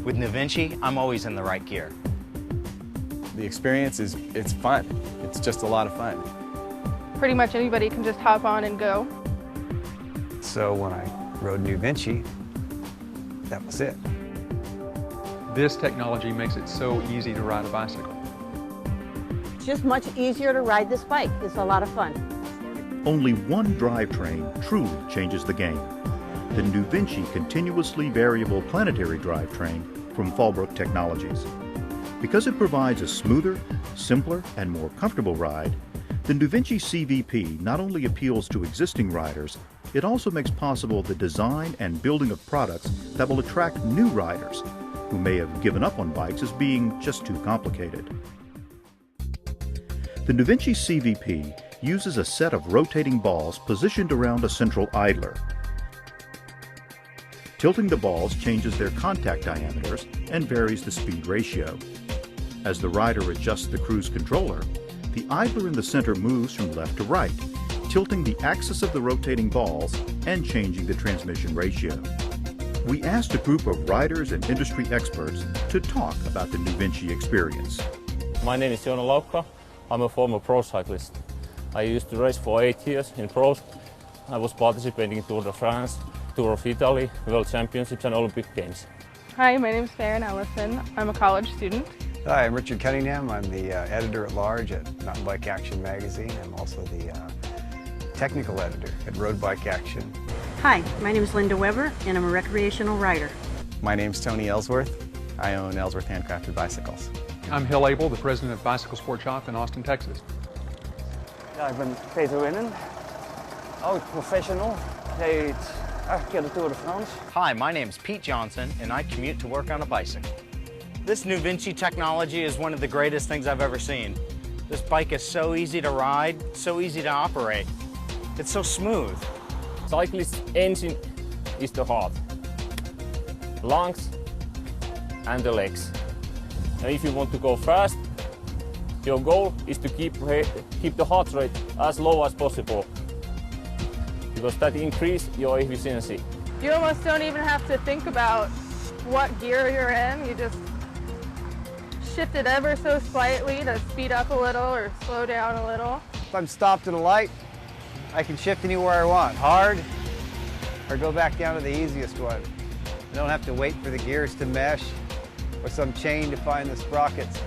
With NuVinci, I'm always in the right gear. The experience it's fun. It's just a lot of fun. Pretty much anybody can just hop on and go. So when I rode NuVinci, that was it. This technology makes it so easy to ride a bicycle. It's just much easier to ride this bike. It's a lot of fun. Only one drivetrain truly changes the game. The NuVinci continuously variable planetary drivetrain from Fallbrook Technologies. Because it provides a smoother, simpler, and more comfortable ride, the NuVinci CVP not only appeals to existing riders, it also makes possible the design and building of products that will attract new riders who may have given up on bikes as being just too complicated. The NuVinci CVP uses a set of rotating balls positioned around a central idler. Tilting the balls changes their contact diameters and varies the speed ratio. As the rider adjusts the cruise controller, the idler in the center moves from left to right, tilting the axis of the rotating balls and changing the transmission ratio. We asked a group of riders and industry experts to talk about the NuVinci experience. My name is Joona Laukka. I'm a former pro cyclist. I used to race for 8 years in pros. I was participating in Tour de France, Tour of Italy, World Championships and Olympic Games. Hi, my name is Farron Ellison. I'm a college student. Hi, I'm Richard Cunningham. I'm the editor-at-large at Mountain Bike Action magazine. I'm also the technical editor at Road Bike Action. Hi, my name is Linda Weber, and I'm a recreational rider. My name's Tony Ellsworth. I own Ellsworth Handcrafted Bicycles. I'm Hill Abel, the president of Bicycle Sport Shop in Austin, Texas. Ja, ik ben Peter Winnen, oud-professional. Reed 8 keer de Tour de France. Hi, my name's Pete Johnson, and I commute to work on a bicycle. This NuVinci technology is one of the greatest things I've ever seen. This bike is so easy to ride, so easy to operate. It's so smooth. Cyclist's engine is the heart, lungs and the legs. And if you want to go fast, your goal is to keep the heart rate as low as possible, because that increases your efficiency. You almost don't even have to think about what gear you're in. You just shift it ever so slightly to speed up a little or slow down a little. If I'm stopped at a light, I can shift anywhere I want, hard, or go back down to the easiest one. I don't have to wait for the gears to mesh or some chain to find the sprockets.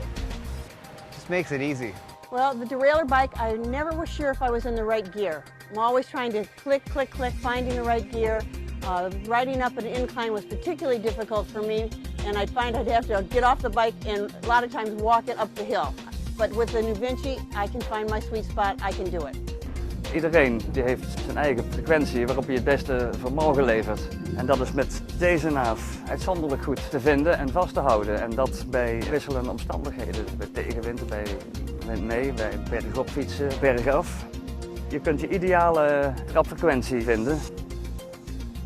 Just makes it easy. Well, the derailleur bike, I never was sure if I was in the right gear. I'm always trying to click, click, click, finding the right gear. Riding up an incline was particularly difficult for me, and I'd find I'd have to get off the bike and a lot of times walk it up the hill. But with the NuVinci, I can find my sweet spot, I can do it. Iedereen die heeft zijn eigen frequentie waarop je het beste vermogen levert. En dat is met deze naaf uitzonderlijk goed te vinden en vast te houden. En dat bij wisselende omstandigheden. Bij tegenwind, bij wind mee, bij bergop fietsen, bergaf. Je kunt je ideale trapfrequentie vinden.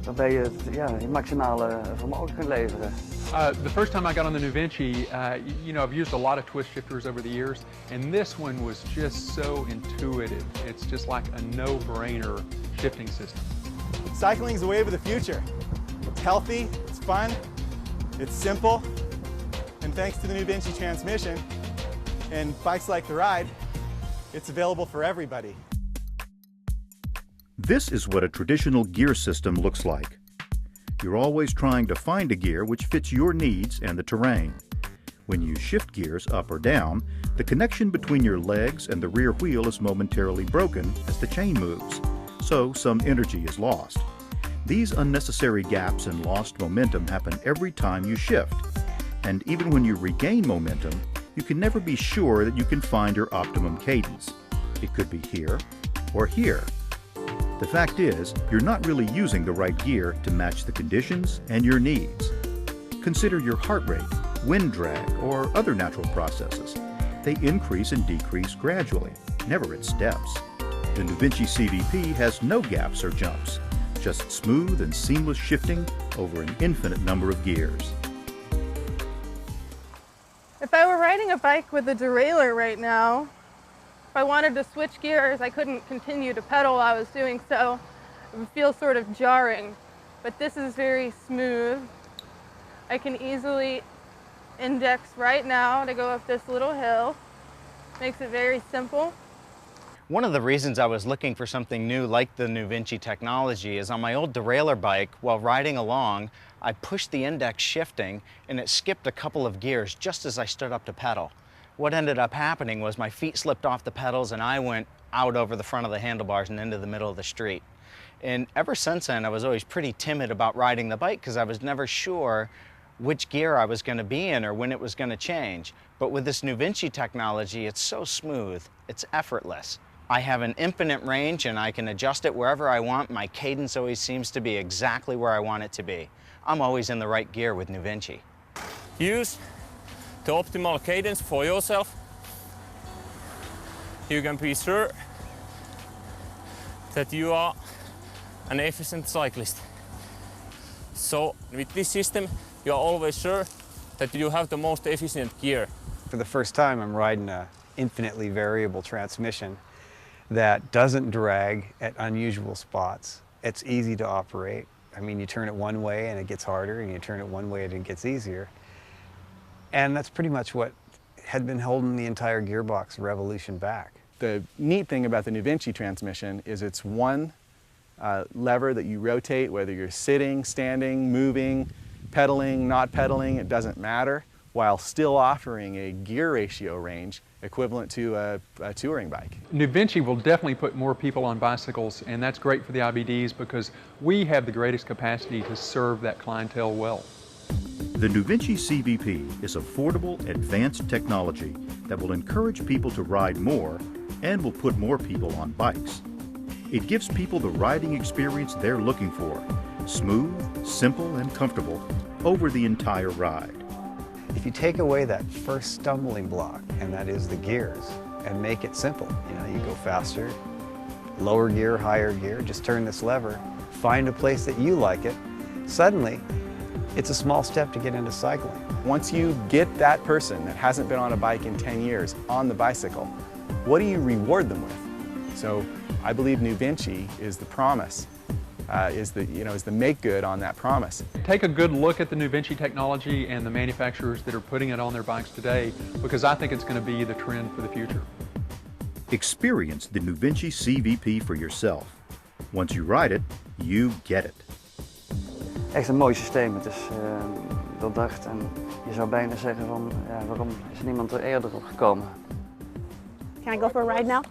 Waarbij je je maximale vermogen kunt leveren. The first time I got on the NuVinci, I've used a lot of twist shifters over the years, and this one was just so intuitive. It's just like a no-brainer shifting system. Cycling is the wave of the future. It's healthy, it's fun, it's simple, and thanks to the NuVinci transmission and bikes like the Ride, it's available for everybody. This is what a traditional gear system looks like. You're always trying to find a gear which fits your needs and the terrain. When you shift gears up or down, the connection between your legs and the rear wheel is momentarily broken as the chain moves, so some energy is lost. These unnecessary gaps and lost momentum happen every time you shift. And even when you regain momentum, you can never be sure that you can find your optimum cadence. It could be here or here. The fact is, you're not really using the right gear to match the conditions and your needs. Consider your heart rate, wind drag, or other natural processes. They increase and decrease gradually, never at steps. The NuVinci CVP has no gaps or jumps, just smooth and seamless shifting over an infinite number of gears. If I were riding a bike with a derailleur right now, if I wanted to switch gears, I couldn't continue to pedal while I was doing so. It would feel sort of jarring, but this is very smooth. I can easily index right now to go up this little hill. Makes it very simple. One of the reasons I was looking for something new like the NuVinci technology is on my old derailleur bike, while riding along, I pushed the index shifting and it skipped a couple of gears just as I stood up to pedal. What ended up happening was my feet slipped off the pedals and I went out over the front of the handlebars and into the middle of the street. And ever since then, I was always pretty timid about riding the bike because I was never sure which gear I was going to be in or when it was going to change. But with this NuVinci technology, it's so smooth, it's effortless. I have an infinite range and I can adjust it wherever I want. My cadence always seems to be exactly where I want it to be. I'm always in the right gear with NuVinci. Use the optimal cadence for yourself. You can be sure that you are an efficient cyclist. So with this system, you are always sure that you have the most efficient gear. For the first time, I'm riding an infinitely variable transmission that doesn't drag at unusual spots. It's easy to operate. I mean, you turn it one way and it gets harder, and you turn it one way and it gets easier. And that's pretty much what had been holding the entire gearbox revolution back. The neat thing about the NuVinci transmission is it's one lever that you rotate, whether you're sitting, standing, moving, pedaling, not pedaling, it doesn't matter, while still offering a gear ratio range equivalent to a touring bike. NuVinci will definitely put more people on bicycles, and that's great for the IBDs because we have the greatest capacity to serve that clientele well. The NuVinci CVP is affordable, advanced technology that will encourage people to ride more and will put more people on bikes. It gives people the riding experience they're looking for, smooth, simple, and comfortable over the entire ride. If you take away that first stumbling block, and that is the gears, and make it simple, you go faster, lower gear, higher gear, just turn this lever, find a place that you like it, suddenly it's a small step to get into cycling. Once you get that person that hasn't been on a bike in 10 years on the bicycle, what do you reward them with? So I believe NuVinci is the promise, is the make good on that promise. Take a good look at the NuVinci technology and the manufacturers that are putting it on their bikes today, because I think it's going to be the trend for the future. Experience the NuVinci CVP for yourself. Once you ride it, you get it. Echt een mooi systeem. Het is doordacht en je zou bijna zeggen van waarom is niemand er eerder op gekomen? Can I go for a ride now?